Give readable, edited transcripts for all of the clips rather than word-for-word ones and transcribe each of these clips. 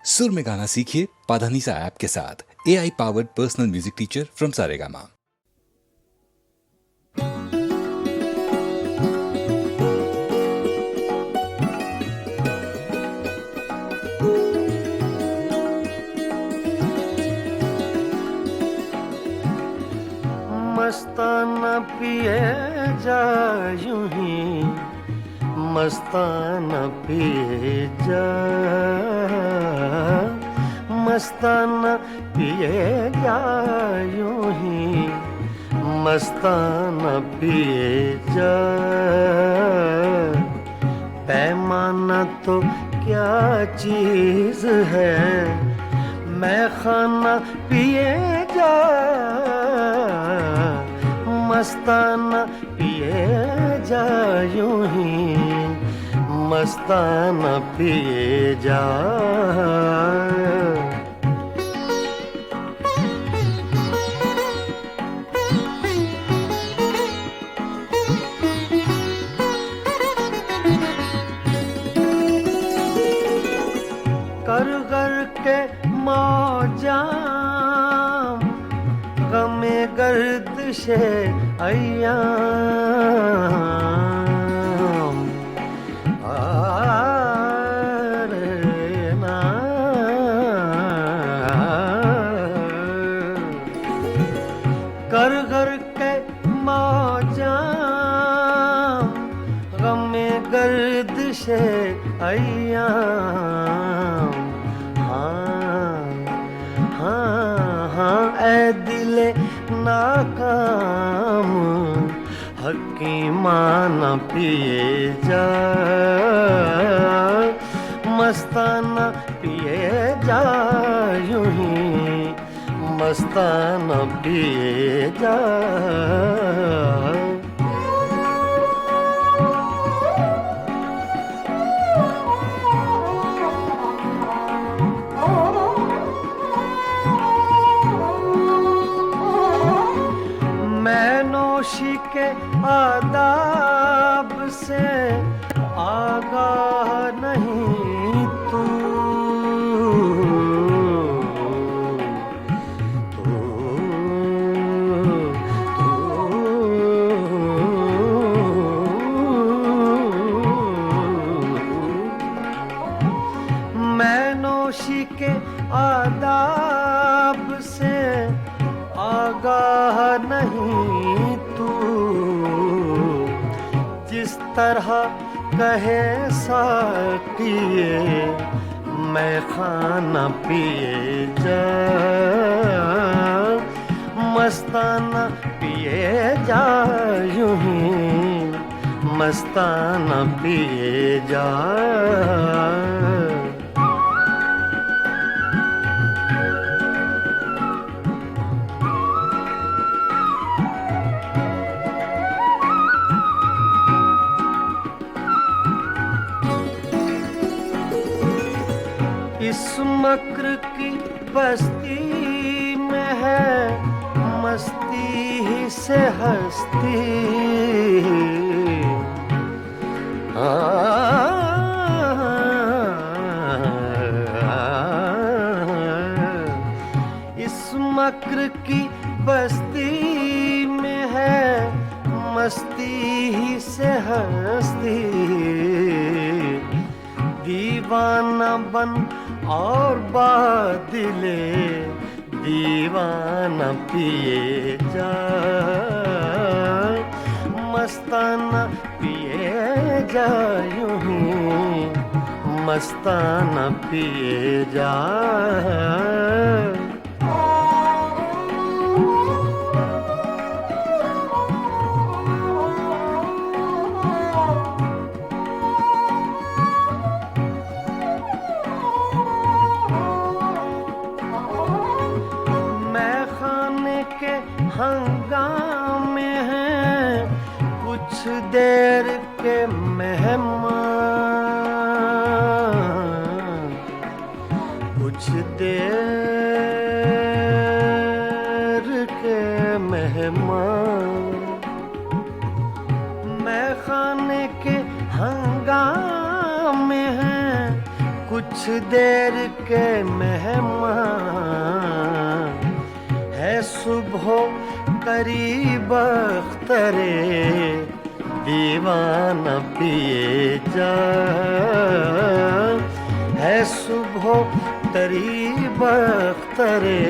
सुर में गाना सीखिए पाधानीसा ऐप के साथ। AI powered personal music teacher from Saregama. मस्ताना पिए जा यूं ही, मस्ताना पिए जा, मस्ताना पिए जा यूं ही, मस्ताना पिए जा। पैमाना तो क्या चीज़ है, मैं खाना पिए जा, मस्ताना पिए जा यूं ही, मस्ताना पिए जा। कर कर के मौजा गमे गर्दिशे अय्याम, ना कर कर के मौजा गमे गर्दिशे अय्याम। ऐ दिले नाकाम हकीमाना पिए जा, मस्ताना पिए जा यूं ही, मस्ताना पिए जा। नौशी के आदाब से आगाह नहीं तू, मैं नौशी के आदाब से आगाह नहीं तू, जिस तरह कहे साकिए मैं खाना पिए जा, मस्ताना पिए जा यूं ही, मस्ताना पिए जा। इस मक्र की बस्ती में है मस्ती ही से हस्ती, इस मक्र की बस्ती में है मस्ती ही से हस्ती। दीवाना बन और बादिले दीवाना पिए जा, मस्ताना पिए जा यूं ही, मस्ताना पिए जा। के हंगामे हैं कुछ देर के मेहमान, कुछ देर के मेहमान। मैं खाने के हंगामे हैं कुछ कुछ देर के मेहमान है सुबह करीब अख्तरे दीवाना पिए जा है सुबह करीब अख्तरे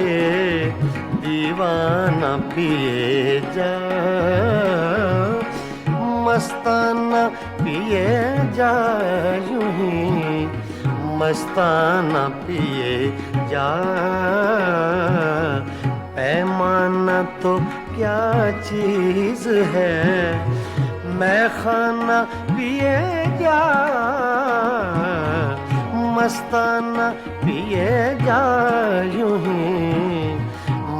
दीवाना पिए जा मस्ताना पिए जा यूं ही मस्ताना पिए जा पैमाना तो क्या चीज है मैं खाना पिए जा मस्ताना पिए जा यूं ही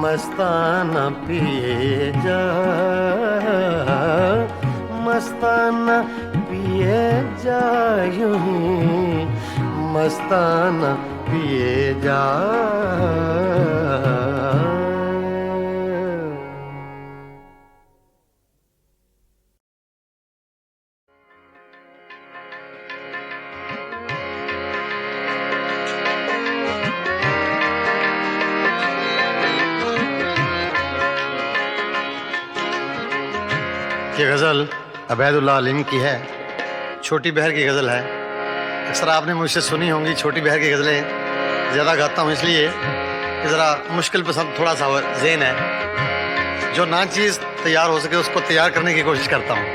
मस्ताना पिए जा मस्ताना पिए जा यूं ही मस्ताना पिए जा ये गज़ल अबैदुल्लाह अलीम की है, छोटी बहर की गज़ल है। अक्सर आपने मुझसे सुनी होंगी, छोटी बहर की गज़लें ज़्यादा गाता हूँ इसलिए कि ज़रा मुश्किल पसंद थोड़ा सा ज़हन है, जो ना चीज़ तैयार हो सके उसको तैयार करने की कोशिश करता हूँ।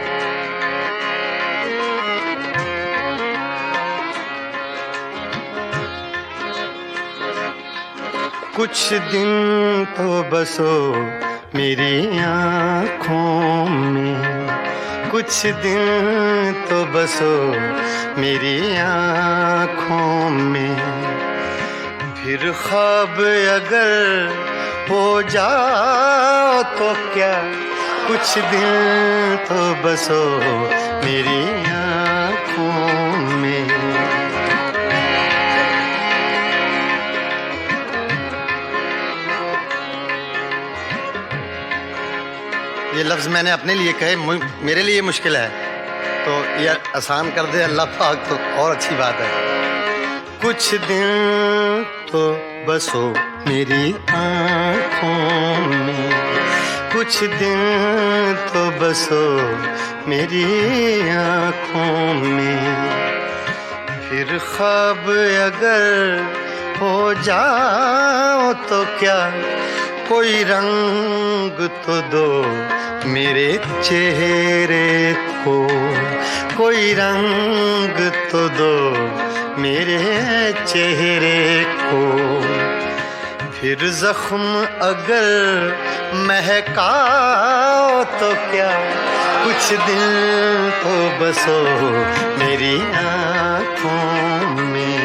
कुछ दिन तो बसो मेरी आँखों में, कुछ दिन तो बसो मेरी आँखों में, फिर ख्वाब अगर हो जाओ तो क्या, कुछ दिन तो बसो मेरी आँखों में। ये लफ्ज़ मैंने अपने लिए कहे, मेरे लिए मुश्किल है तो ये आसान कर दे अल्लाह पाक तो और अच्छी बात है। कुछ दिन तो बसो मेरी आँखों में, कुछ दिन तो बसो मेरी आँखों में, फिर ख्वाब अगर हो जाओ तो क्या, कोई रंग तो दो मेरे चेहरे को, कोई रंग तो दो मेरे चेहरे को, फिर जख्म अगर महकाओ तो क्या, कुछ दिन तो बसो मेरी आँखों में।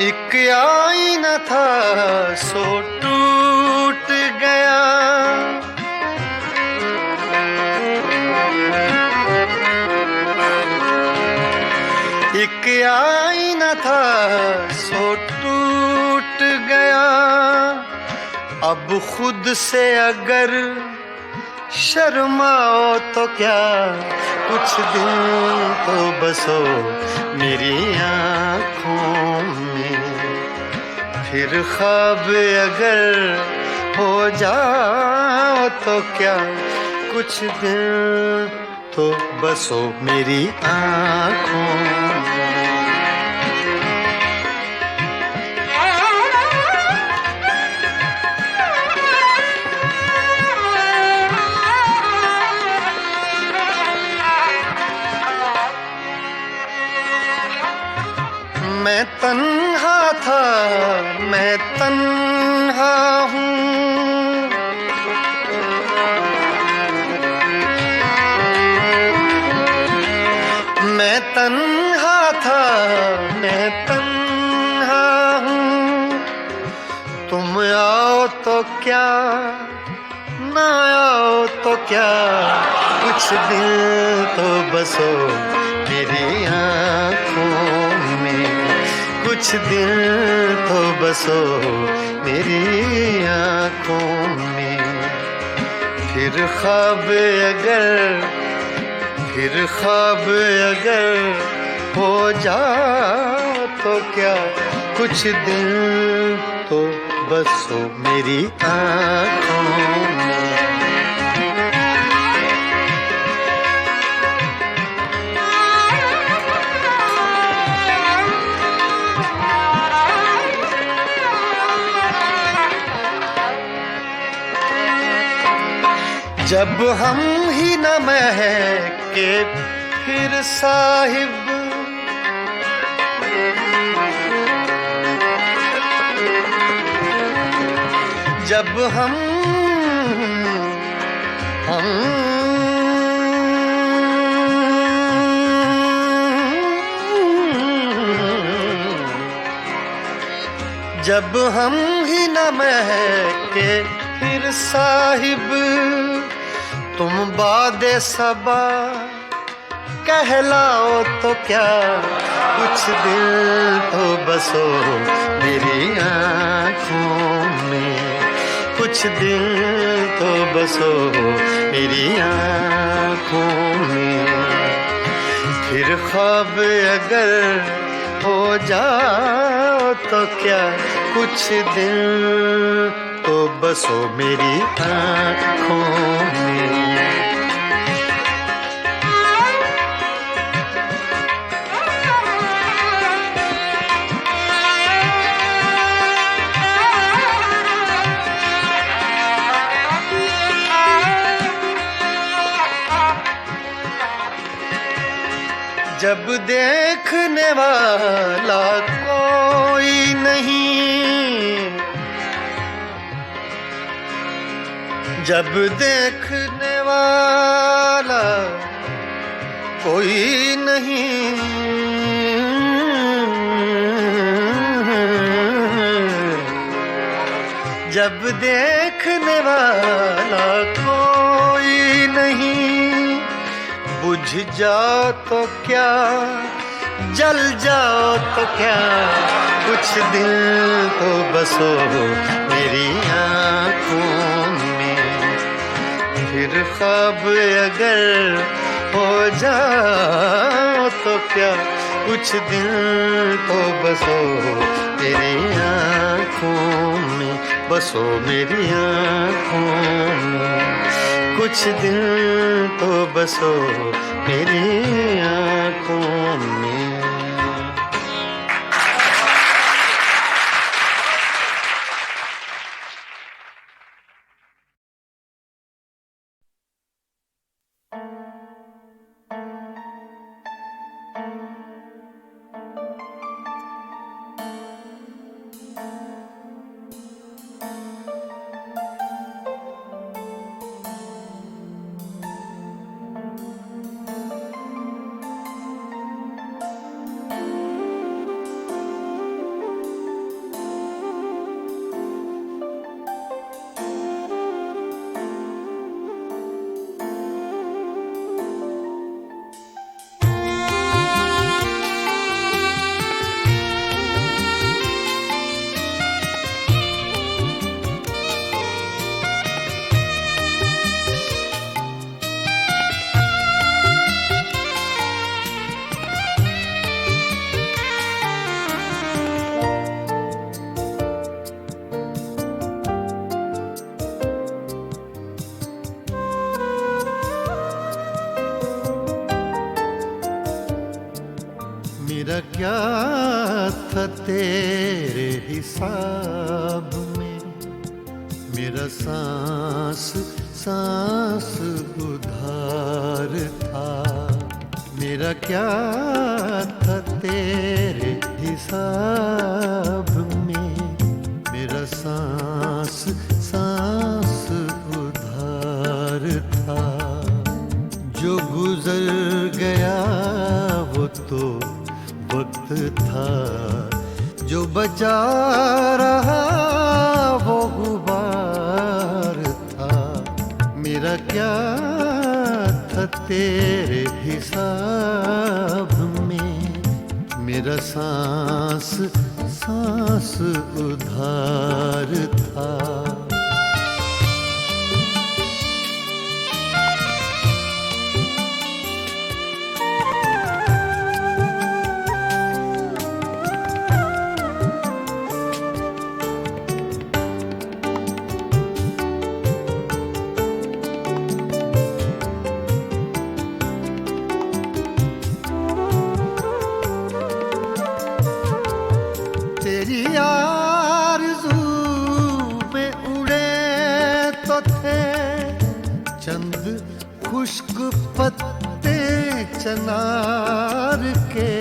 एक आईना था सो टूट गया, एक आईना था सो टूट गया, अब खुद से अगर शर्माओ तो क्या, कुछ दिन तो बसो मेरी आँखों में, फिर ख्वाब अगर हो जाओ तो क्या, कुछ दिन तो बसो मेरी आँखों में। मैं तन्हा था, मैं तन्हा हूँ, मैं तन्हा था, मैं तन्हा हूँ, तुम आओ तो क्या, ना आओ तो क्या, कुछ दिन तो बसो मेरी आँखों में, कुछ दिन तो बसो मेरी आँखों में। फिर ख्वाब अगर हो जाओ तो क्या, कुछ दिन तो बसो मेरी आँखों में। जब हम ही न महके फिर साहिब, जब हम जब हम ही न महके फिर साहिब, तुम बादे सबा कहलाओ तो क्या, कुछ दिल तो बसो मेरी आँखों में, कुछ दिल तो बसो मेरी आँखों में। फिर ख्वाब अगर हो जाओ तो क्या, कुछ दिल तो बसो मेरी आँखों में। जब देखने वाला कोई नहीं, जब देखने वाला कोई नहीं, जब देखने वाला कोई नहीं, बुझ जाओ तो क्या, जल जाओ तो क्या, कुछ दिल तो बसो मेरी आँखों में। फिर ख्वाब अगर हो जाओ तो क्या, कुछ दिल तो बसो मेरी आँखों में, बसो मेरी आँखों में। कुछ दिन तो बसो मेरी आँखों में। मेरा क्या था तेरे हिसाब में, मेरा सांस सांस उधार था। मेरा क्या था तेरे हिसाब में, मेरा सांस सांस उधार था। जो गुजर गया वो तो वक्त था, जो बचा रहा वो गुबार था। मेरा क्या था तेरे हिसाब मेरा सांस सांस उधार था। तेरी आरज़ू में उड़े तो थे चंद खुश्क पत्ते चनार के।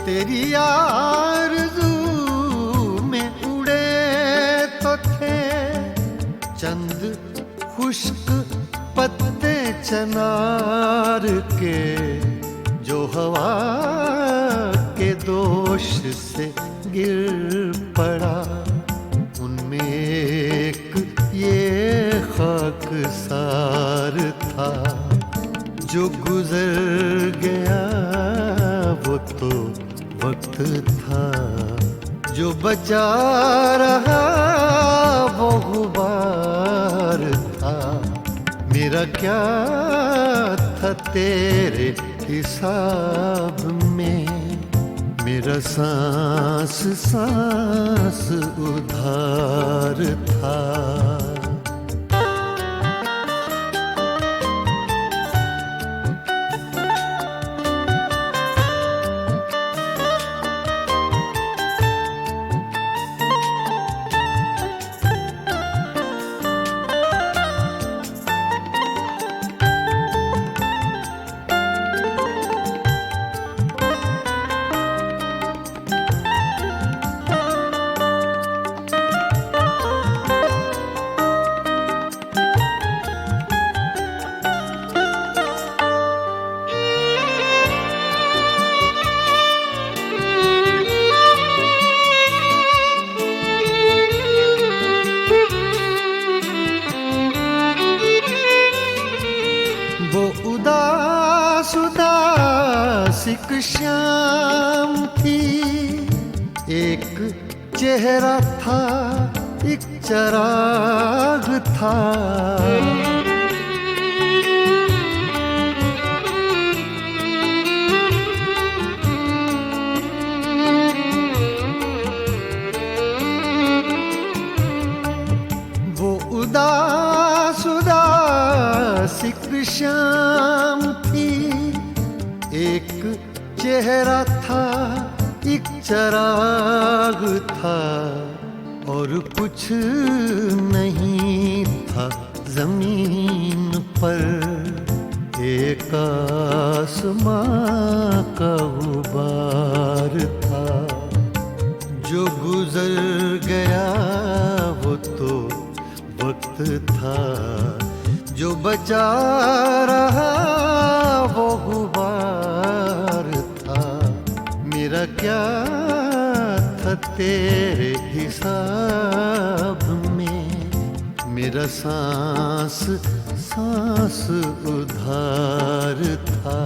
तेरी आरज़ू चंद खुश्क पत्ते चनार के, जो हवा के दोष से गिर पड़ा। उनमें एक ये खाकसार था, जो गुजर गया वो तो वक्त था। जो बचा रहा वो गुबार था। मेरा क्या था तेरे हिसाब में, मेरा सांस सांस उधार था। वो उदास उदासिक शाम थी, एक चेहरा था एक चराग था। वो उदास उदासिक शाम थी, एक चेहरा था एक चराग था। और कुछ नहीं था जमीन पर, एक आसमां का गुबार था। जो गुजर गया वो तो वक्त था, जो बचा रहा वो गुबार था। मेरा क्या था तेरे हिसाब में, मेरा सांस सांस उधार था।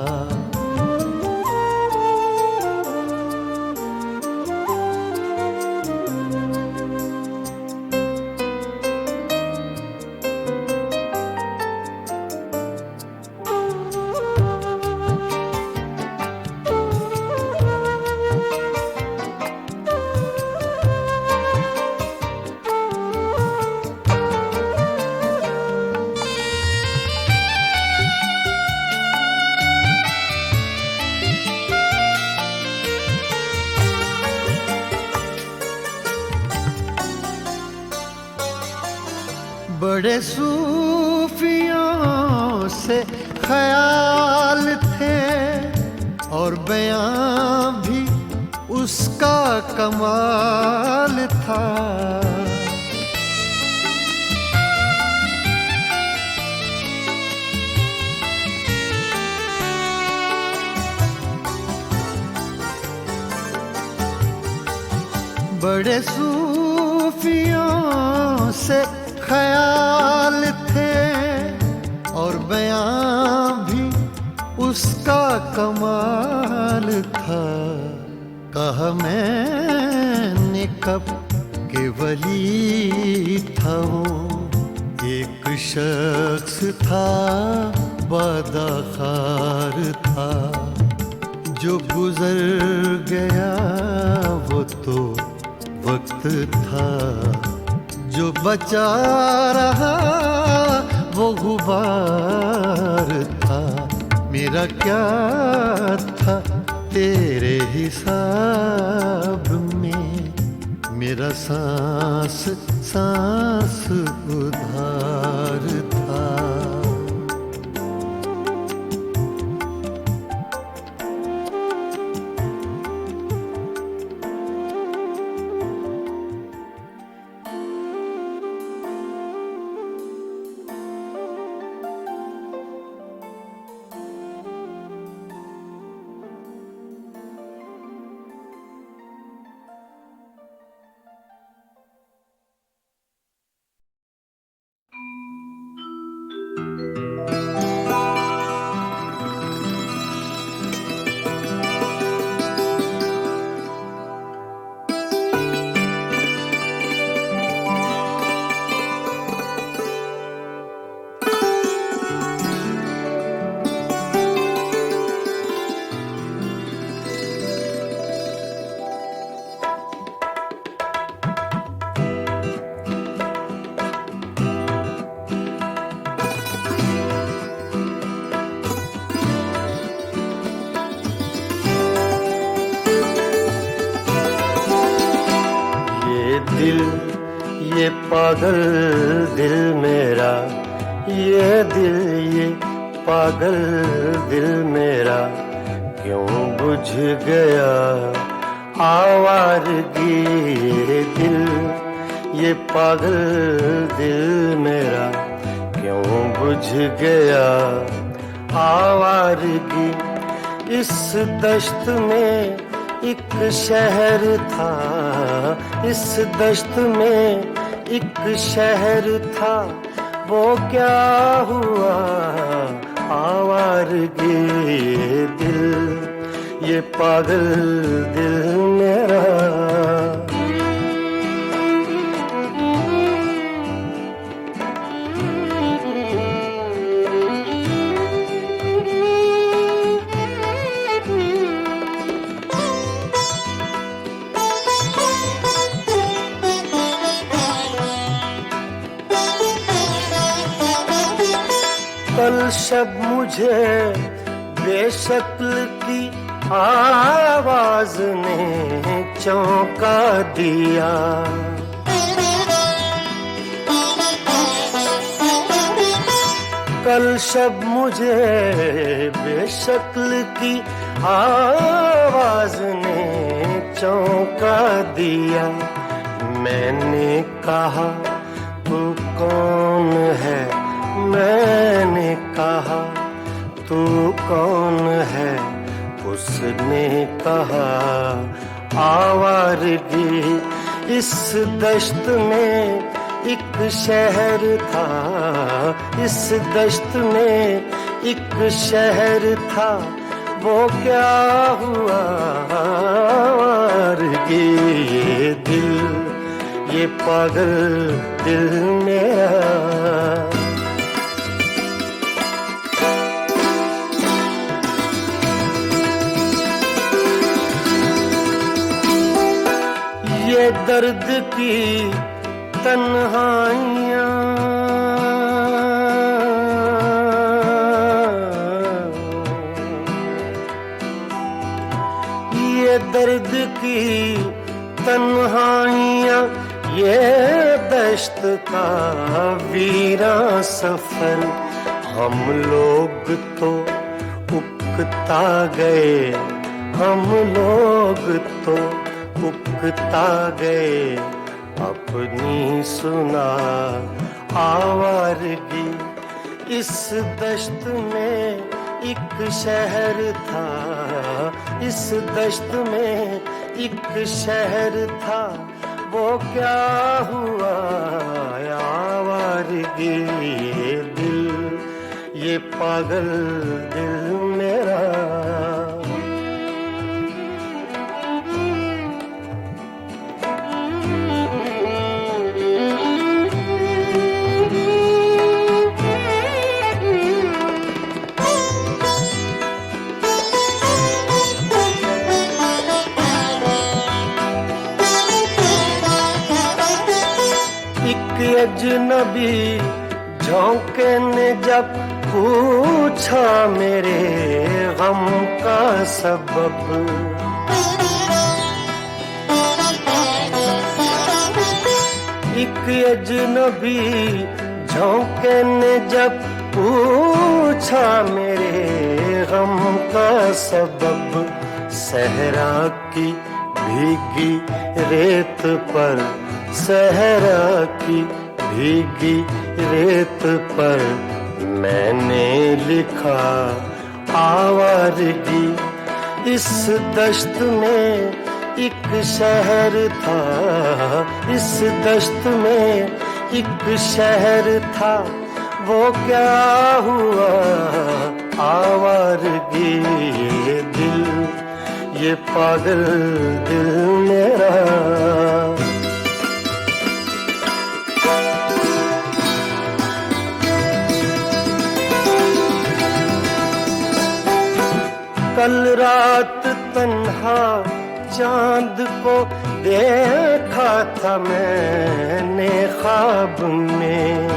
बड़े सूफियों से ख्याल थे और बयां भी उसका कमाल था। बड़े सूफियों से ख्याल थे और बयां भी उसका कमाल था। कहा मैंने कब के वली था वो, एक शख्स था बादाखार था, जो गुजर गया वो तो वक्त था, जो बचा रहा वो गुबार था। मेरा क्या था तेरे हिसाब में, मेरा सांस सांस उधार था। ये पागल दिल मेरा, ये दिल ये पागल दिल मेरा, क्यों बुझ गया आवारगी। ये दिल ये पागल दिल मेरा, क्यों बुझ गया आवारगी। इस दश्त में एक शहर था, इस दश्त में एक शहर था, वो क्या हुआ आवारगी। ये दिल ये पागल दिल मेरा। कल शब मुझे बेशक्ल की आवाज ने चौंका दिया। कल शब मुझे बेशक्ल की आवाज ने चौंका दिया। मैंने कहा तू कौन है, मैंने कहा तू कौन है। उसने कहा आवारगी। इस दश्त में एक शहर था, इस दश्त में एक शहर था, वो क्या हुआ आवारगी। ये दिल ये पागल दिल मेरा। ये दर्द की तन्हाइयाँ, ये दर्द की तन्हाइयाँ, ये दश्त का वीरा सफर। हम लोग तो उकता गए, हम लोग तो उकता गए। अपनी सुना आवारगी। इस दश्त में एक शहर था, इस दश्त में एक शहर था वो क्या हुआ आवारगी ये दिल ये पागल दिल मेरा अजनबी झोंके ने जब पूछा मेरे गम का सबब एक अजनबी झोंके ने जब पूछा मेरे गम का सबब सहरा की भीगी रेत पर सहरा की भीगी रेत पर मैंने लिखा आवारगी इस दश्त में एक शहर था इस दश्त में एक शहर था वो क्या हुआ आवारगी ये दिल ये पागल दिल मेरा कल रात तन्हा चांद को देखा था मैंने ख्वाब में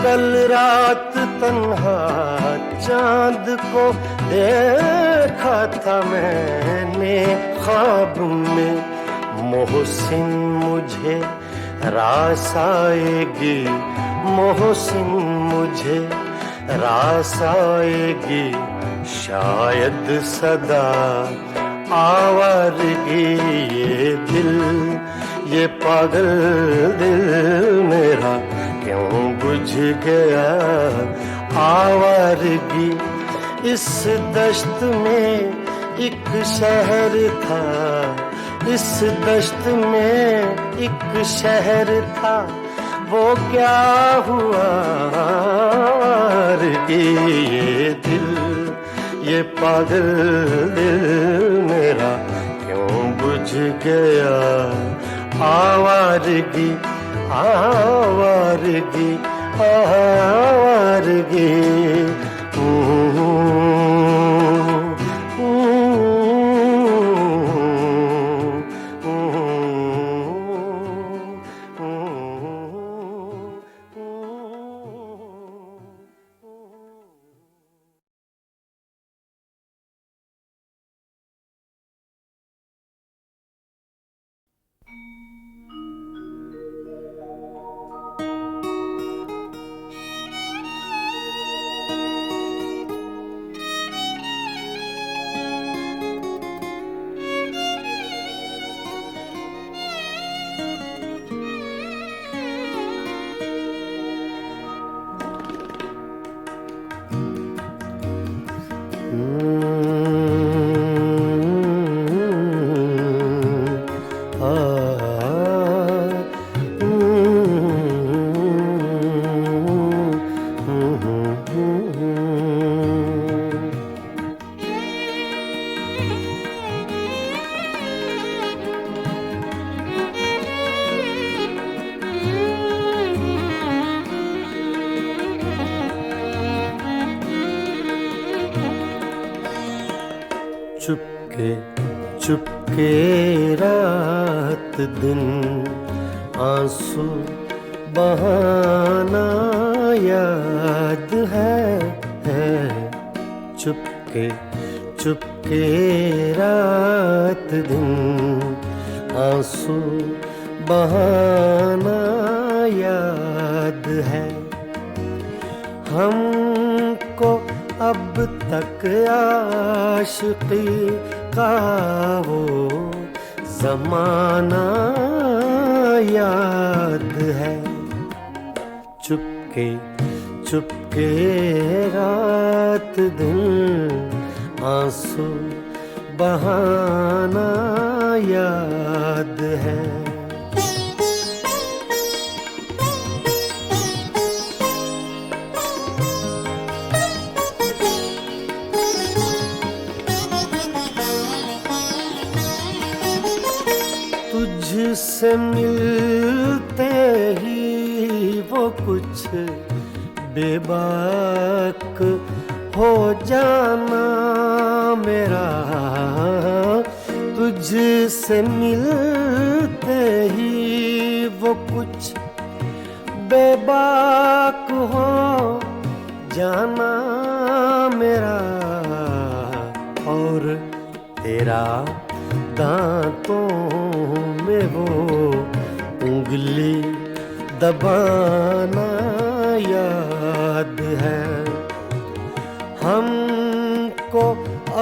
कल रात तन्हा चांद को देखा था मैंने ख्वाब में मोहसिन मुझे रास आएगी मोहसिन मुझे रास आएगी शायद सदा आवारगी ये दिल ये पागल दिल मेरा क्यों बुझ गया आवारगी इस दश्त में एक शहर था इस दश्त में एक शहर था वो क्या हुआ ये दिल ये पागल दिल मेरा क्यों बुझ गया आवारगी आवारगी आवारगी चुपके चुपके रात दिन आंसू बहाना याद है चुपके चुपके रात दिन आंसू बहाना याद है हमको अब तक आशिकी का वो ज़माना याद है चुपके चुपके के रात दिन आंसू बहाना याद है। तुझसे मिलते ही वो कुछ बेबाक हो जाना मेरा, तुझसे मिलते ही वो कुछ बेबाक हो जाना मेरा, और तेरा दांतों में वो उंगली दबाना याद है। हमको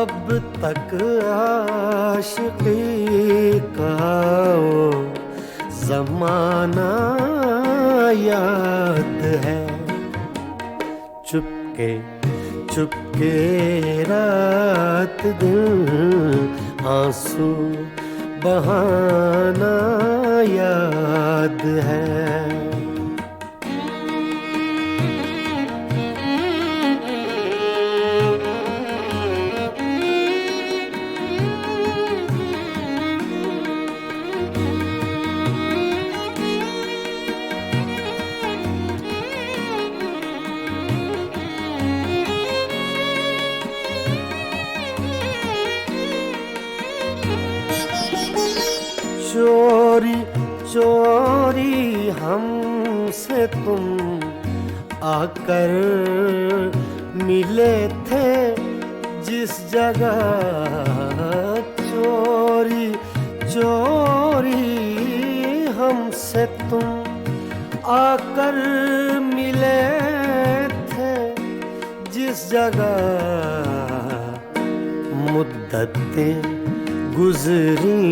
अब तक आशिकी का वो ज़माना याद है। चुपके चुपके रात दिन आंसू बहाना याद है। चोरी चोरी हमसे तुम आकर मिले थे जिस जगह, चोरी चोरी हमसे तुम आकर मिले थे जिस जगह, मुद्दतें गुजरी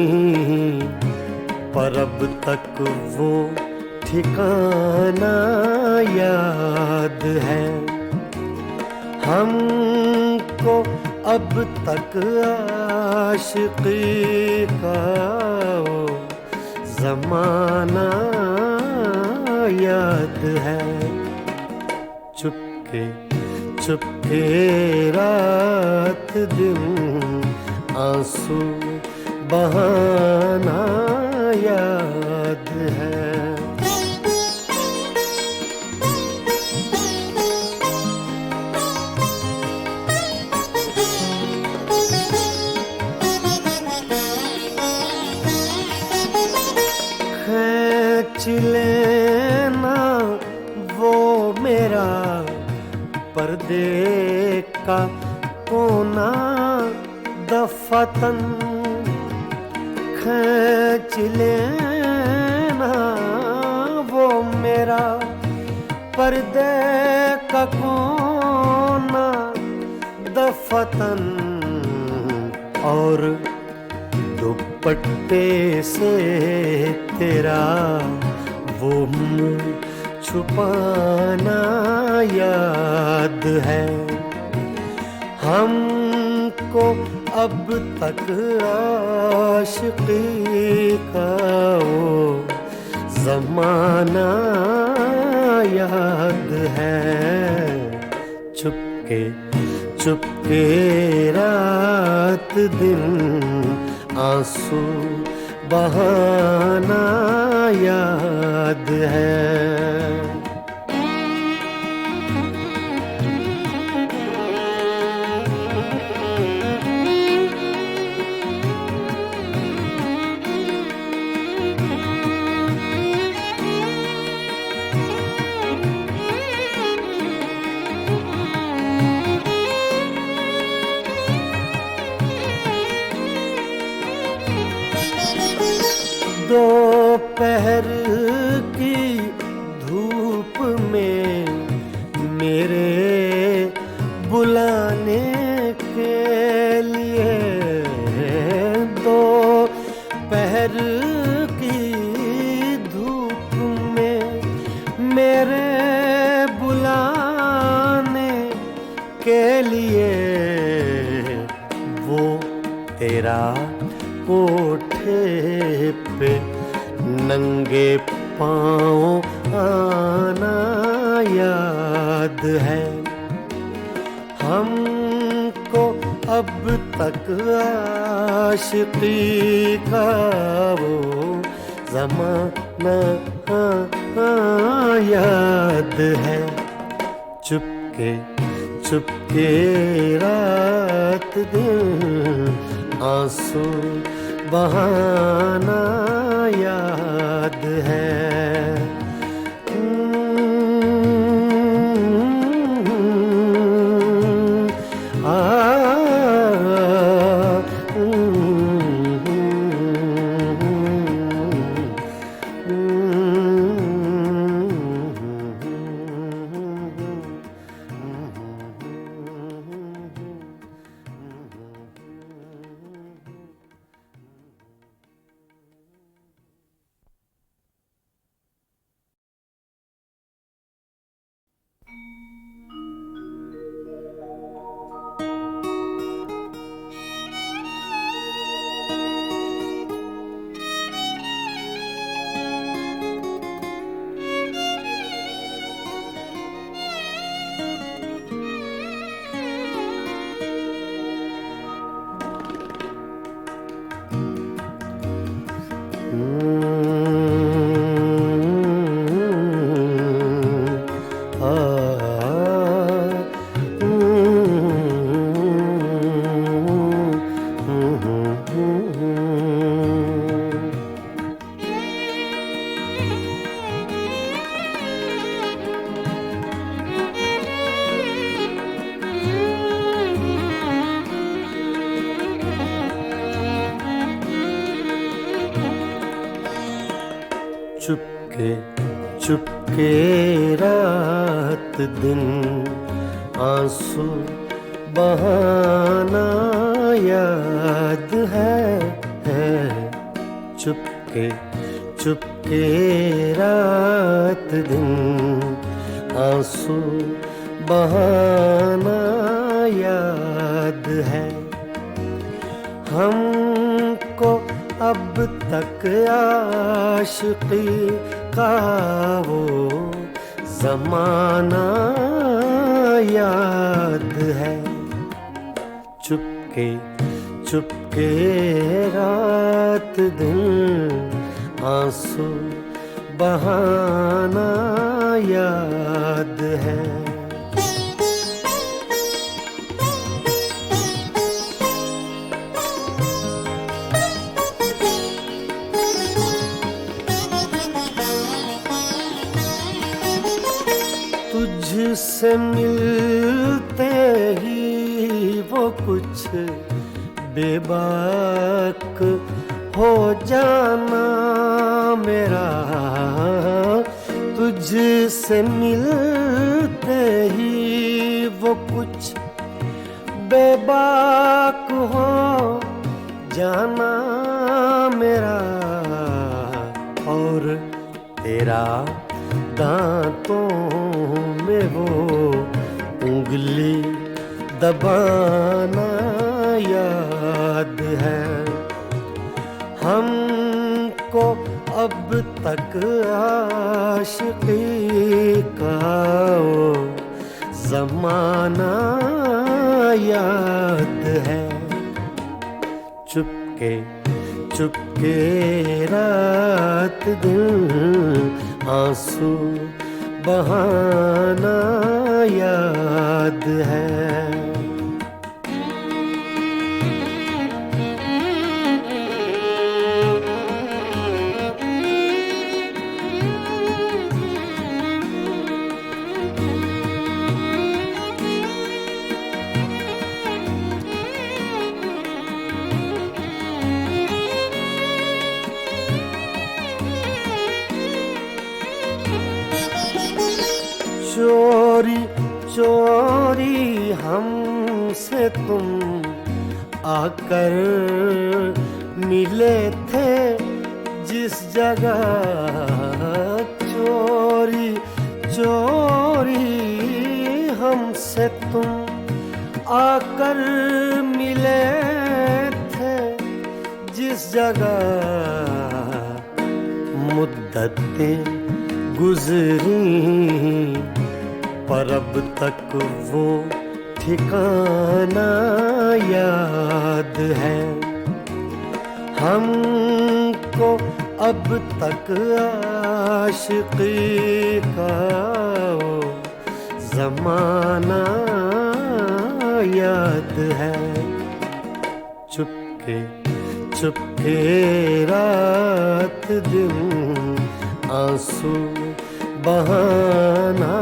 पर अब तक वो ठिकाना याद है। हमको अब तक आशिकी का वो ज़माना याद है। चुपके चुपके रात दिन आंसू बहाना याद है। खींच लेना वो मेरा पर्दे का कोना दफतन, खींच लेना वो मेरा पर्दे का कोना दफतन, और दुपट्टे से तेरा वो मुँह छुपाना याद है। हमको अब तक आशिकी का वो ज़माना याद है। चुपके चुपके रात दिन आंसू बहाना याद है। दोपहर की धूप में मेरे बुलाने के लिए, दोपहर की धूप में मेरे बुलाने तेरा कोठे पे नंगे पाँव आना याद है। हमको अब तक आशिकी का वो ज़माना याद है। चुपके चुपके रात दिन आंसू बहाना याद है। चुपके चुपके रात दिन आंसू बहाना याद है। चुपके चुपके रात दिन आंसू बहाना याद है। हमको अब तक आशिकी का वो ज़माना याद है। चुपके चुपके रात दिन आंसू बहाना याद है। तुझसे मिलते ही वो कुछ बेबाक हो जाना मेरा। तुझसे मिलते ही वो कुछ बेबाक हो जाना मेरा। और तेरा दांतों में वो उंगली दबाना याद है। हमको अब तक आशिकी का वो ज़माना याद है। चुपके चुपके रात दिन आंसू बहाना याद है। चोरी चोरी हमसे तुम आकर मिले थे जिस जगह। चोरी चोरी हमसे तुम आकर मिले जगह मुद्दतें गुजरी, पर अब तक वो ठिकाना याद है हमको। अब तक आशिकी का वो ज़माना याद है। चुपके चुपके रात दिन आंसू बहाना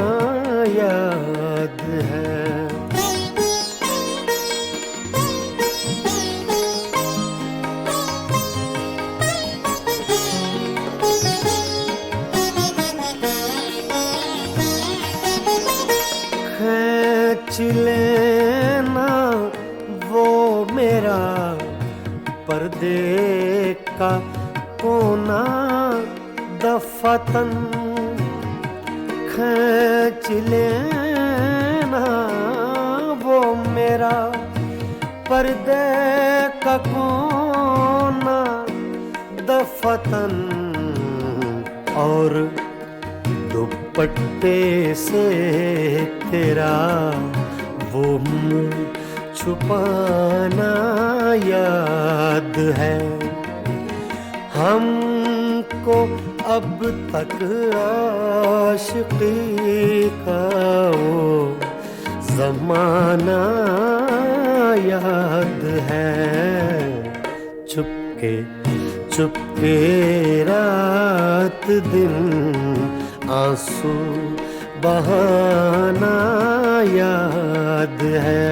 याद है। खींच लेना वो मेरा पर्दे का कोना दफातन, खींच लेना वो मेरा पर्दे का कोना दफातन, और दुपट्टे से तेरा वो मुंह छुपाना याद है हमको। अब तक आशिकी का वो ज़माना याद है। चुपके चुपके रात दिन आंसू बहाना याद है।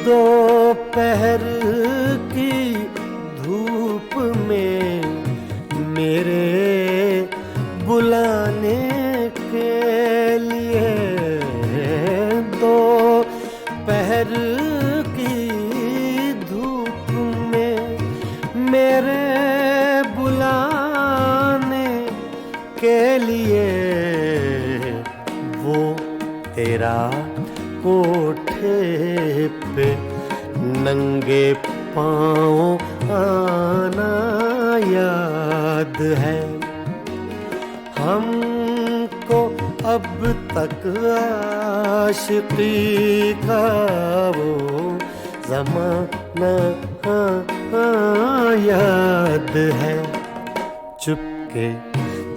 दोपहर की धूप में मेरे बुलाने के लिए, दोपहर की धूप में मेरे बुलाने के लिए, वो तेरा कोठे पे नंगे पाँव आना याद है हमको। अब तक आशिकी का वो ज़माना याद है। चुपके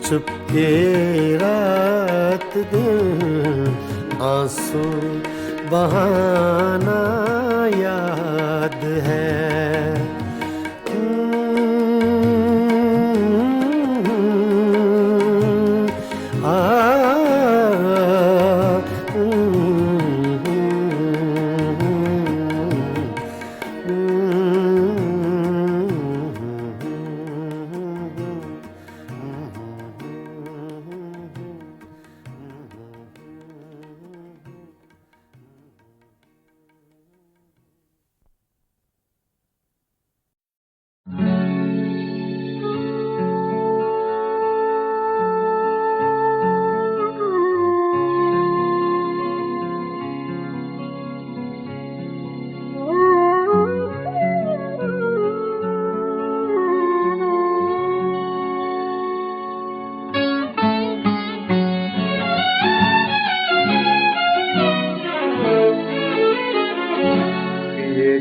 चुपके रात दिन आंसू बहाना याद है।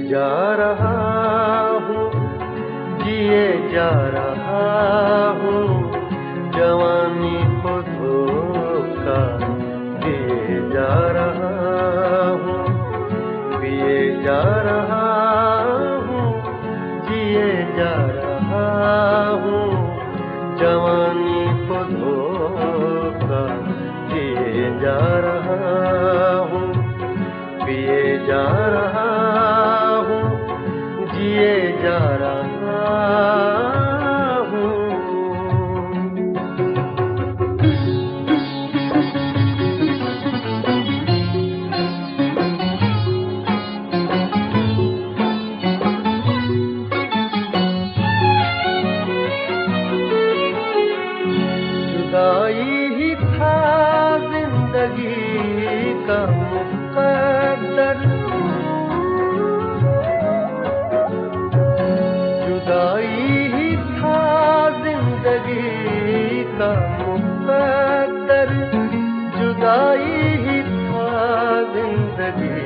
जा रहा हूँ, जिए जा रहा हूँ, जवानी को धोखा दिए जा रहा हूँ, पिए जा रहा हूँ, जिए जा रहा हूँ, जवानी को धोखा दिए जा रहा हूँ, पिए जा रहा जिए जा रहा हूँ। का मुकद्दर, जुदाई ही था जिंदगी का मुकद्दर, जुदाई ही था जिंदगी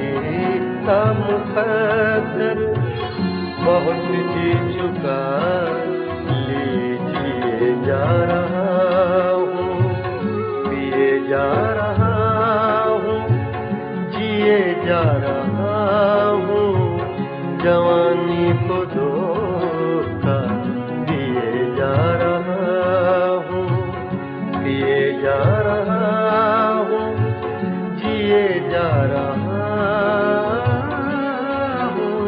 का मुकद्दर। बहुत जी चुका लीजिए जा रहा हूँ, पिए जा रहा हूँ, जिए जा रहा हूँ, जवानी को धोखा दिए जा रहा हूँ, पिए जा रहा हूँ, जिए जा रहा हूँ।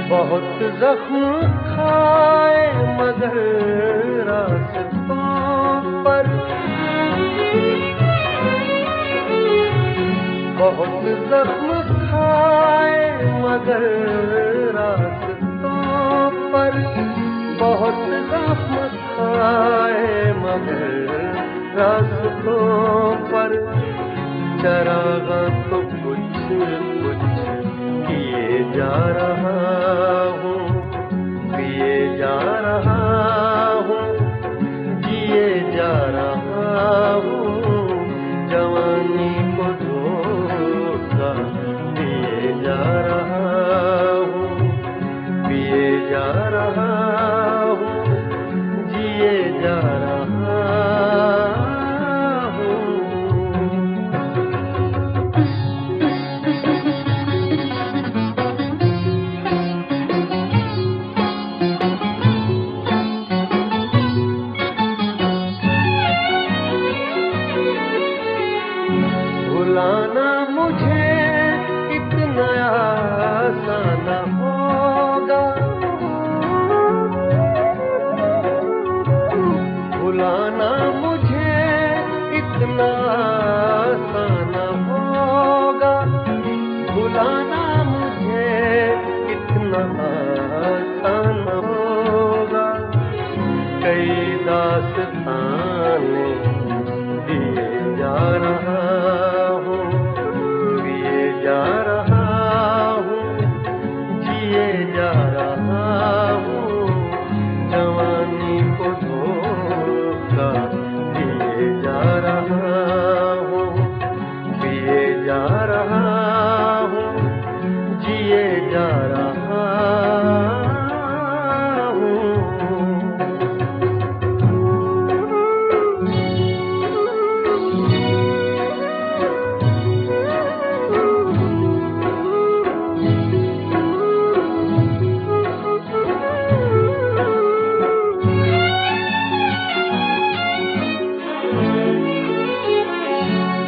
बहुत जख्म खाए मगर रास्तों पर, बहुत जख्म खाए मगर रास्तों पर, बहुत जख्म खाए मगर रास्तों पर। चरागा तो कुछ कुछ किए जा रहा हूँ, पिए जा रहा हूँ, जिए जा रहा हूँ, जवानी को धोखा दिए जा रहा हूँ, पिए जा रहा हूँ, जिए जा रहा हूँ। भुलाना मुझे इतना आसान होगा, भुलाना मुझे इतना आसान होगा, भुलाना मुझे इतना आसान होगा। कई दास्ताने दिए जा रहा हूँ, पिए जा रहा हूँ, जिए जा रहा हूँ, जवानी को धोखा दिए जा रहा हूँ, पिए जा रहा हूँ, जिए जा रहा हूँ।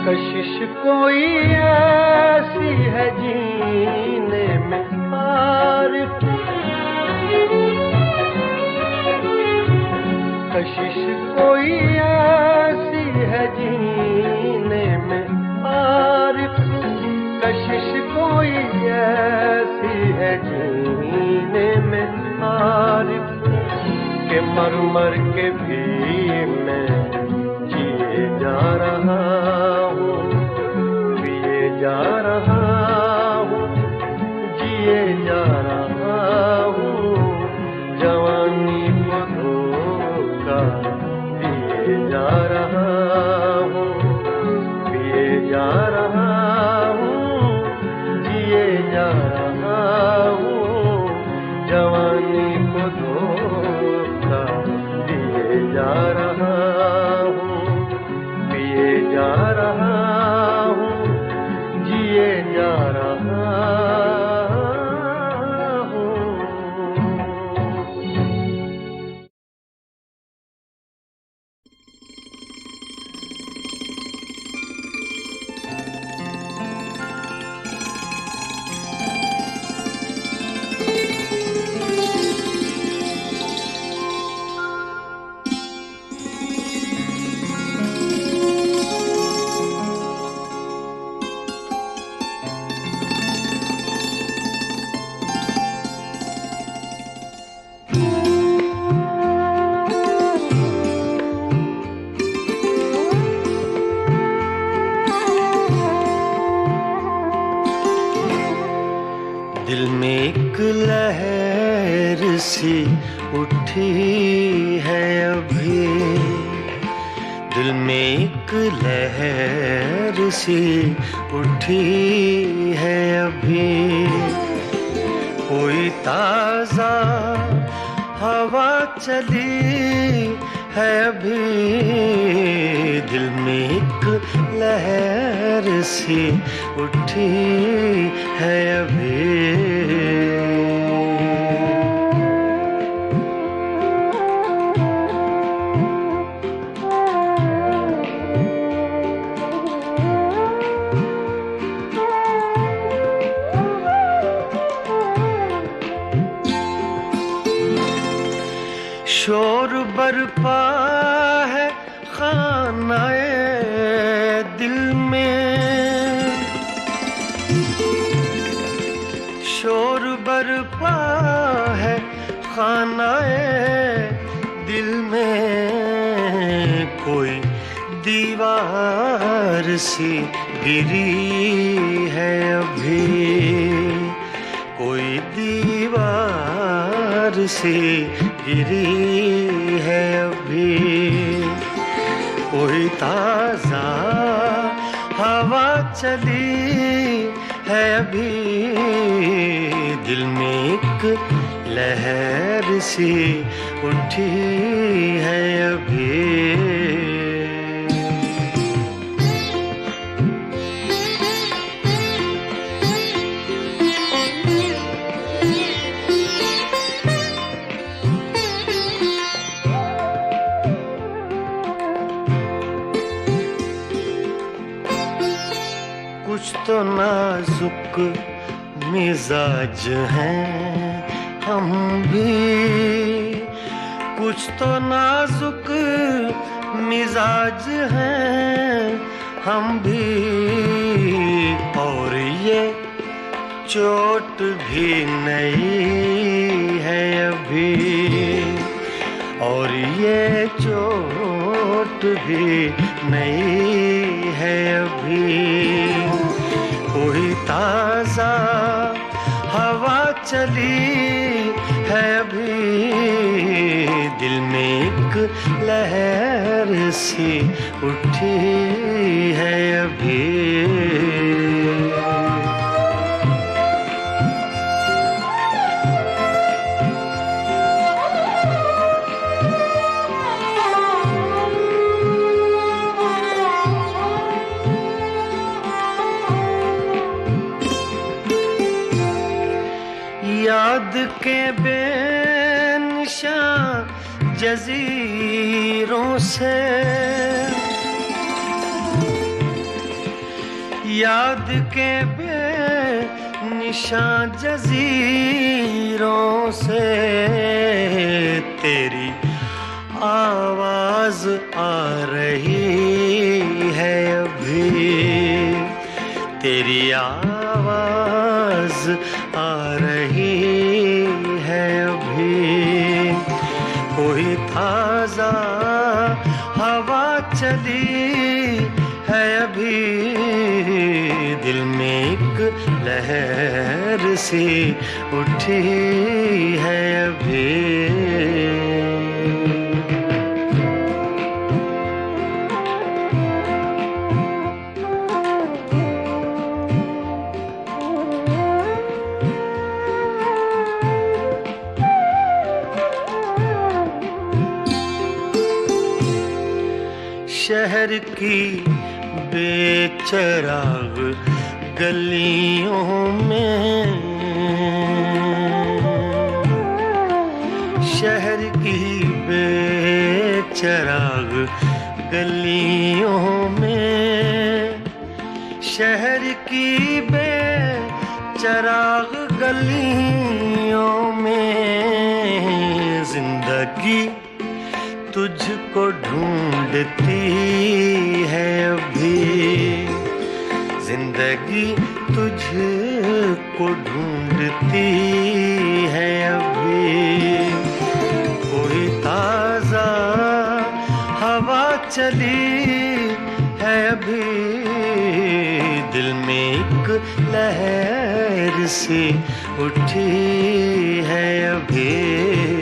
कशिश कोई ऐसी है जीने में आरिफ, कशिश कोई ऐसी है जीने में आरिफ, कशिश कोई ऐसी है जीने में आरिफ, के मर मर के भी मैं जिए जा रहा हूँ, पिए जा रहा हूँ, जिए जा रहा हूँ, जवानी को धोखा दिए जा रहा हूँ, पिए जा रहा हूँ, जिए जा रहा हूँ, जवानी को धोखा दिए जा रहा हूँ, पिए जा रहा हूँ, जिए जा रहा हूँ। दिल में एक लहर सी उठी है अभी, दिल में एक लहर सी उठी है अभी, कोई ताजा हवा चली है अभी, दिल में एक लहर सी उठी है अभी। शोर बरपा है खानाए दिल में, शोर बरपा है खानाए दिल में, कोई दीवार सी गिरी है अभी, कोई दीवार सी गिरी है अभी, कोई ताजा हवा चली है अभी, दिल में एक लहर सी उठी है अभी। कुछ तो नाजुक मिजाज हैं हम भी, कुछ तो नाजुक मिजाज हैं हम भी, और ये चोट भी नहीं है अभी, और ये चोट भी नहीं है अभी, कोई ताजा हवा चली है अभी, दिल में एक लहर सी उठी है अभी। याद के बेनिशान जजीरों से, याद के बेनिशान जजीरों से, तेरी आवाज आ रही है अभी, तेरी आवाज आ रही है अभी, कोई ताजा हवा चली है अभी, दिल में एक लहर सी उठी है अभी। शहर की बेचराग गलियों में, शहर की बेचराग गलियों में, शहर की बेचराग गलियों में, जिंदगी तुझको ढूंढती है अभी, जिंदगी तुझको ढूंढती है अभी, कोई ताजा हवा चली है अभी, दिल में एक लहर सी उठी है अभी